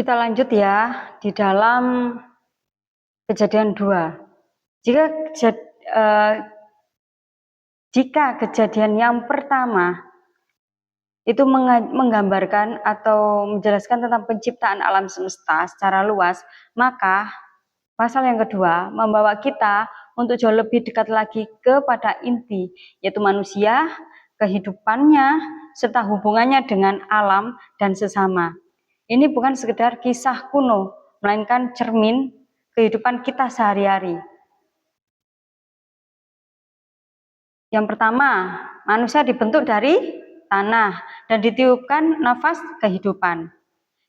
Kita lanjut ya, di dalam kejadian 2. Jika kejadian yang pertama itu menggambarkan atau menjelaskan tentang penciptaan alam semesta secara luas, maka pasal yang kedua membawa kita untuk jauh lebih dekat lagi kepada inti, yaitu manusia, kehidupannya, serta hubungannya dengan alam dan sesama. Ini bukan sekedar kisah kuno, melainkan cermin kehidupan kita sehari-hari. Yang pertama, manusia dibentuk dari tanah dan ditiupkan nafas kehidupan.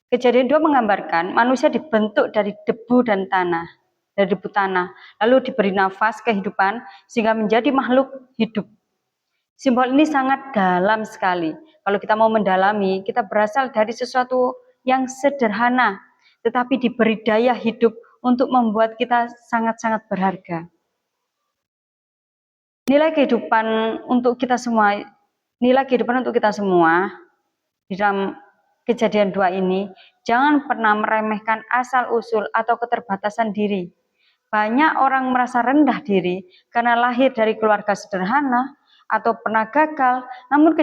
Kejadian 2 menggambarkan manusia dibentuk dari debu dan tanah, dari debu tanah, lalu diberi nafas kehidupan sehingga menjadi makhluk hidup. Simbol ini sangat dalam sekali. Kalau kita mau mendalami, kita berasal dari sesuatu yang sederhana, tetapi diberi daya hidup untuk membuat kita sangat-sangat berharga. Nilai kehidupan untuk kita semua di dalam kejadian 2 ini, jangan pernah meremehkan asal-usul atau keterbatasan diri. Banyak orang merasa rendah diri karena lahir dari keluarga sederhana atau pernah gagal, namun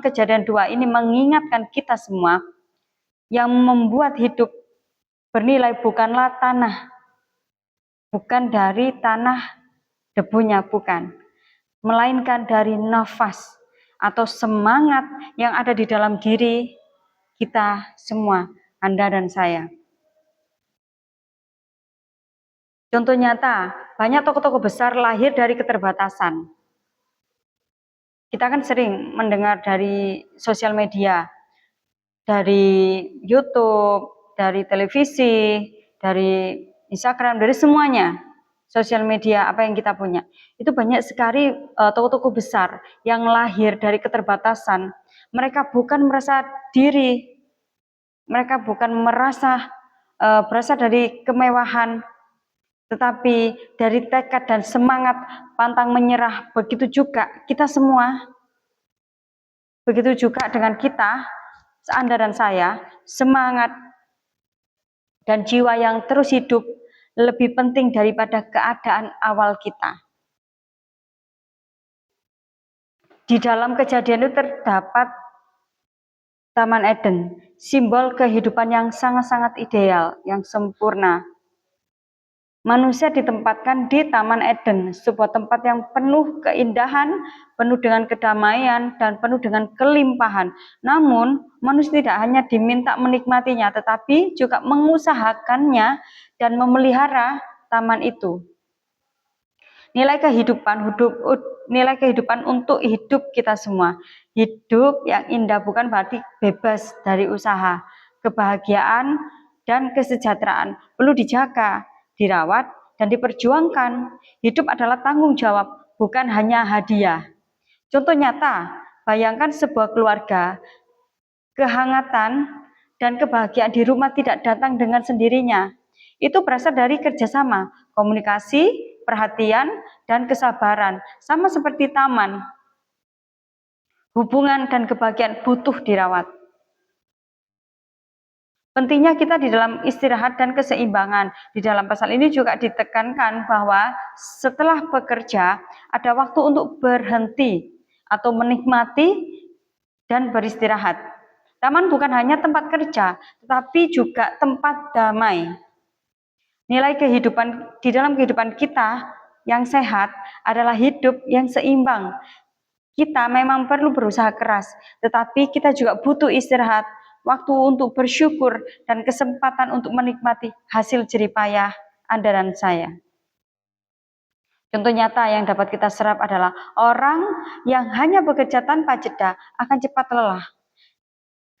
kejadian 2 ini mengingatkan kita semua yang membuat hidup bernilai bukanlah tanah, bukan dari tanah debunya, bukan, melainkan dari nafas atau semangat yang ada di dalam diri kita semua, Anda dan saya. Contoh nyata, banyak tokoh-tokoh besar lahir dari keterbatasan. Kita kan sering mendengar dari sosial media, dari YouTube, dari televisi, dari Instagram, dari semuanya. Sosial media apa yang kita punya, itu banyak sekali tokoh-tokoh besar yang lahir dari keterbatasan. Mereka bukan merasa diri, mereka bukan merasa berasal dari kemewahan, tetapi dari tekad dan semangat pantang menyerah. Begitu juga kita semua, begitu juga dengan kita, Anda dan saya, semangat dan jiwa yang terus hidup lebih penting daripada keadaan awal kita. Di dalam kejadian itu terdapat Taman Eden, simbol kehidupan yang sangat-sangat ideal, yang sempurna. Manusia ditempatkan di Taman Eden, sebuah tempat yang penuh keindahan, penuh dengan kedamaian, dan penuh dengan kelimpahan. Namun, manusia tidak hanya diminta menikmatinya, tetapi juga mengusahakannya dan memelihara taman itu. Nilai kehidupan untuk hidup kita semua. Hidup yang indah bukan berarti bebas dari usaha. Kebahagiaan dan kesejahteraan perlu dijaga, dirawat, dan diperjuangkan. Hidup adalah tanggung jawab, bukan hanya hadiah. Contoh nyata, bayangkan sebuah keluarga, kehangatan dan kebahagiaan di rumah tidak datang dengan sendirinya. Itu berasal dari kerjasama, komunikasi, perhatian, dan kesabaran. Sama seperti taman, hubungan dan kebahagiaan butuh dirawat. Pentingnya kita di dalam istirahat dan keseimbangan. Di dalam pasal ini juga ditekankan bahwa setelah bekerja, ada waktu untuk berhenti atau menikmati dan beristirahat. Taman bukan hanya tempat kerja, tetapi juga tempat damai. Nilai kehidupan di dalam kehidupan kita yang sehat adalah hidup yang seimbang. Kita memang perlu berusaha keras, tetapi kita juga butuh istirahat, waktu untuk bersyukur, dan kesempatan untuk menikmati hasil jerih payah Anda dan saya. Contoh nyata yang dapat kita serap adalah orang yang hanya bekerja tanpa jeda akan cepat lelah,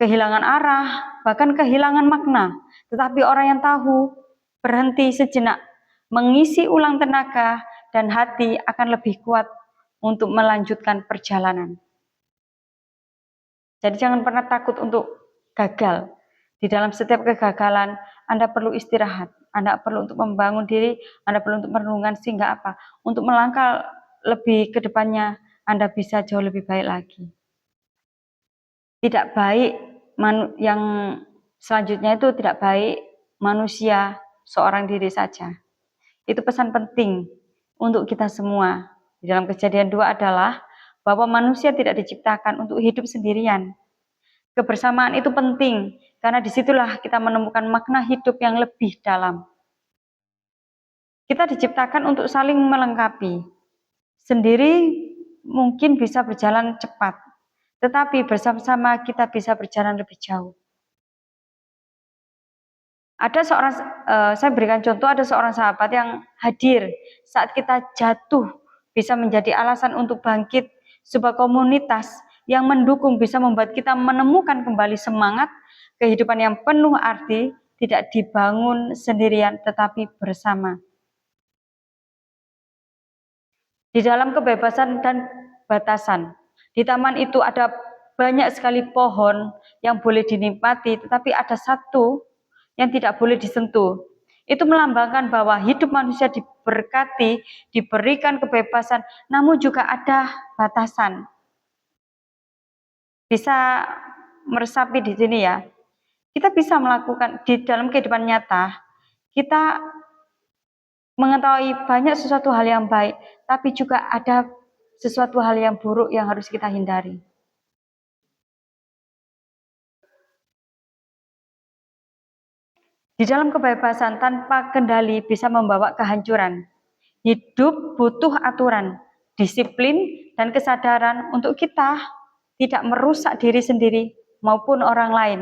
kehilangan arah, bahkan kehilangan makna. Tetapi orang yang tahu berhenti sejenak, mengisi ulang tenaga dan hati akan lebih kuat untuk melanjutkan perjalanan. Jadi jangan pernah takut untuk gagal. Di dalam setiap kegagalan, Anda perlu istirahat, Anda perlu untuk membangun diri, Anda perlu untuk merenungkan sehingga apa? Untuk melangkah lebih ke depannya, Anda bisa jauh lebih baik lagi. Tidak baik yang Selanjutnya itu tidak baik manusia seorang diri saja. Itu pesan penting untuk kita semua. Di dalam Kejadian 2 adalah bahwa manusia tidak diciptakan untuk hidup sendirian. Kebersamaan itu penting karena disitulah kita menemukan makna hidup yang lebih dalam. Kita diciptakan untuk saling melengkapi. Sendiri mungkin bisa berjalan cepat, tetapi bersama-sama kita bisa berjalan lebih jauh. Ada seorang, saya berikan contoh, ada seorang sahabat yang hadir saat kita jatuh, bisa menjadi alasan untuk bangkit. Sebuah komunitas yang mendukung bisa membuat kita menemukan kembali semangat. Kehidupan yang penuh arti tidak dibangun sendirian tetapi bersama. Di dalam kebebasan dan batasan, di taman itu ada banyak sekali pohon yang boleh dinikmati, tetapi ada satu yang tidak boleh disentuh. Itu melambangkan bahwa hidup manusia diberkati, diberikan kebebasan, namun juga ada batasan. Bisa meresapi di sini ya. Kita bisa melakukan di dalam kehidupan nyata, kita mengetahui banyak sesuatu hal yang baik, tapi juga ada sesuatu hal yang buruk yang harus kita hindari. Di dalam kebebasan tanpa kendali bisa membawa kehancuran. Hidup butuh aturan, disiplin, dan kesadaran untuk kita tidak merusak diri sendiri maupun orang lain.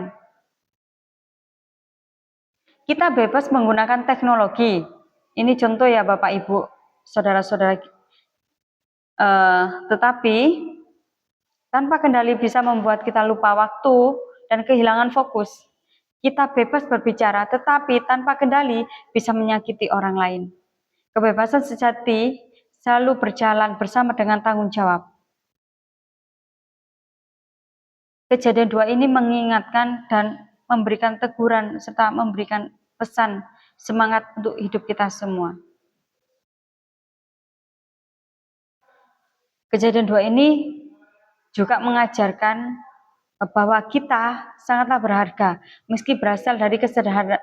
Kita bebas menggunakan teknologi. Ini contoh ya Bapak Ibu, saudara-saudara. Tetapi tanpa kendali bisa membuat kita lupa waktu dan kehilangan fokus. Kita bebas berbicara, tetapi tanpa kendali bisa menyakiti orang lain. Kebebasan sejati selalu berjalan bersama dengan tanggung jawab. Kejadian 2 ini mengingatkan dan memberikan teguran serta memberikan pesan semangat untuk hidup kita semua. Kejadian 2 ini juga mengajarkan bahwa kita sangatlah berharga meski berasal dari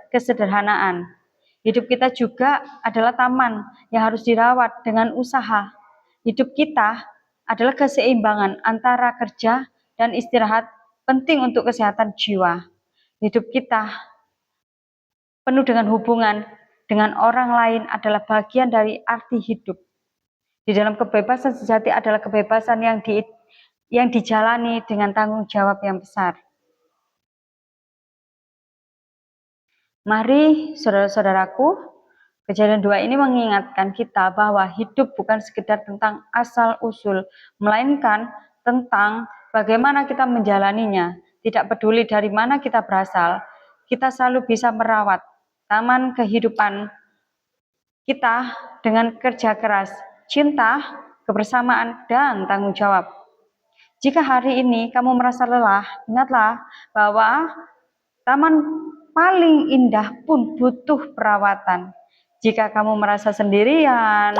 kesederhanaan. Hidup kita juga adalah taman yang harus dirawat dengan usaha. Hidup kita adalah keseimbangan antara kerja dan istirahat, penting untuk kesehatan jiwa. Hidup kita penuh dengan hubungan dengan orang lain adalah bagian dari arti hidup. Di dalam kebebasan sejati adalah kebebasan yang dijalani dengan tanggung jawab yang besar. Mari saudara-saudaraku, Kejadian 2 ini mengingatkan kita bahwa hidup bukan sekedar tentang asal-usul, melainkan tentang bagaimana kita menjalaninya. Tidak peduli dari mana kita berasal, kita selalu bisa merawat taman kehidupan kita dengan kerja keras, cinta, kebersamaan, dan tanggung jawab. Jika hari ini kamu merasa lelah, ingatlah bahwa taman paling indah pun butuh perawatan. Jika kamu merasa sendirian,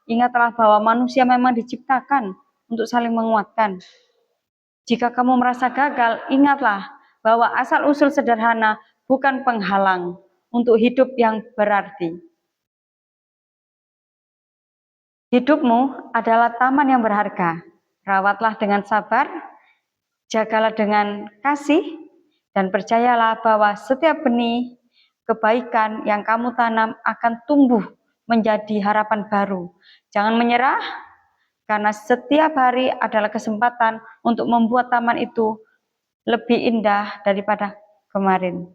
ingatlah bahwa manusia memang diciptakan untuk saling menguatkan. Jika kamu merasa gagal, ingatlah bahwa asal-usul sederhana bukan penghalang untuk hidup yang berarti. Hidupmu adalah taman yang berharga. Rawatlah dengan sabar, jagalah dengan kasih, dan percayalah bahwa setiap benih kebaikan yang kamu tanam akan tumbuh menjadi harapan baru. Jangan menyerah, karena setiap hari adalah kesempatan untuk membuat taman itu lebih indah daripada kemarin.